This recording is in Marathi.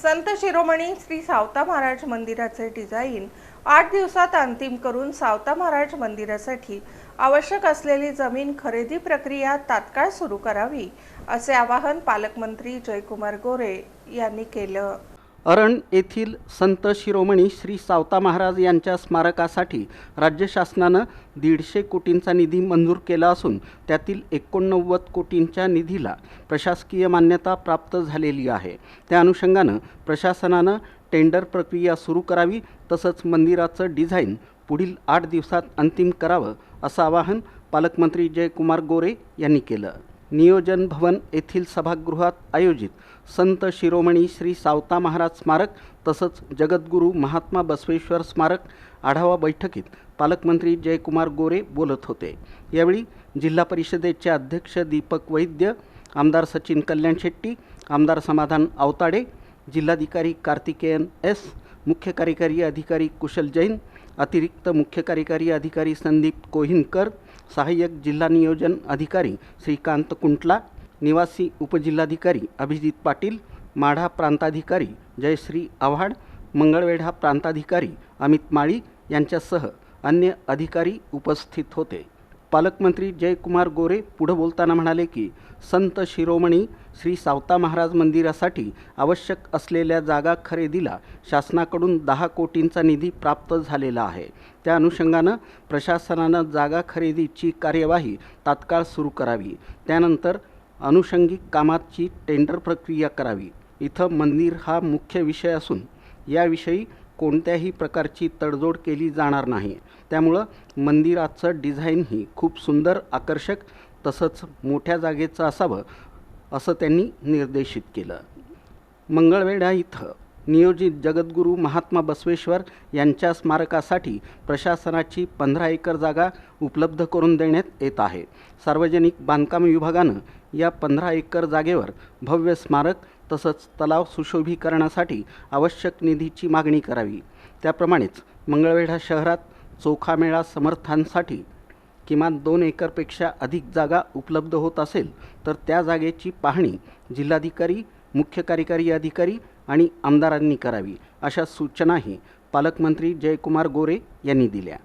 संत शिरोमणी श्री सावता महाराज मंदिराचे डिझाईन 8 दिवसात अंतिम करून सावता महाराज मंदिरासाठी आवश्यक असलेली जमीन खरेदी प्रक्रिया तात्काळ सुरू करावी, असे आवाहन पालकमंत्री जयकुमार गोरे यांनी केलं। अरण येथील संत शिरोमणी श्री सावता महाराज यांच्या स्मारकासाठी राज्य शासनाने 150 कोटींचा निधी मंजूर केला असून त्यातील 89 कोटींच्या निधीला प्रशासकीय मान्यता प्राप्त झालेली आहे। त्या अनुषंगाने प्रशासनाने टेंडर प्रक्रिया सुरू करावी, तसंच मंदिराचं डिझाईन पुढील 8 दिवसात अंतिम करावं, असं आवाहन पालकमंत्री जयकुमार गोरे यांनी केलं। नियोजन भवन येथील सभागृहात आयोजित संत शिरोमणी श्री सावता महाराज स्मारक तसंच जगद्गुरू महात्मा बसवेश्वर स्मारक आढावा बैठकीत पालकमंत्री जयकुमार गोरे बोलत होते। यावेळी जिल्हा परिषदेचे अध्यक्ष दीपक वैद्य, आमदार सचिन कल्याण शेट्टी, आमदार समाधान आवताडे, जिल्हाधिकारी कार्तिकेयन एस, मुख्य कार्यकारी अधिकारी कुशल जैन, अतिरिक्त मुख्य कार्यकारी अधिकारी संदीप कोहिनकर, सहाय्यक जिल्हा नियोजन अधिकारी श्रीकांत कुंटला, निवासी उपजिल्हाधिकारी अभिजित पाटील, माढा प्रांताधिकारी जयश्री आव्हाड, मंगळवेढा प्रांताधिकारी अमित माळी यांच्यासह अन्य अधिकारी उपस्थित होते। पालकमंत्री जयकुमार गोरे पुढे बोलताना म्हणाले की संत शिरोमणी श्री सावता महाराज मंदिरासाठी आवश्यक असलेल्या जागा खरेदीला शासनाकडून 10 कोटींचा निधी प्राप्त झालेला आहे। त्या अनुषंगाने प्रशासनाने जागा खरेदीची कार्यवाही तात्काळ सुरू करावी, त्यानंतर अनुषंगिक कामाची टेंडर प्रक्रिया करावी। इथं मंदिर हा मुख्य विषय असून याविषयी कोणत्याही प्रकारची तडजोड केली जाणार नाही, त्यामुळं मंदिराचं डिझाईनही खूप सुंदर, आकर्षक तसंच मोठ्या जागेचं असावं, असं त्यांनी निर्देशित केलं। मंगळवेढा इथं नियोजित जगद्गुरू महात्मा बसवेश्वर यांच्या स्मारकासाठी प्रशासनाची 15 एकर जागा उपलब्ध करून देण्यात येत आहे। सार्वजनिक बांधकाम विभागानं या 15 एकर जागेवर भव्य स्मारक तसंच तलाव सुशोभीकरणासाठी आवश्यक निधीची मागणी करावी। त्याप्रमाणेच मंगळवेढा शहरात चोखामेळा समर्थांसाठी किमान 2 एकरपेक्षा अधिक जागा उपलब्ध होत असेल तर त्या जागेची पाहणी जिल्हाधिकारी, मुख्य कार्यकारी अधिकारी आणि आमदारांनी करावी, अशा सूचनाही पालकमंत्री जयकुमार गोरे यांनी दिल्या।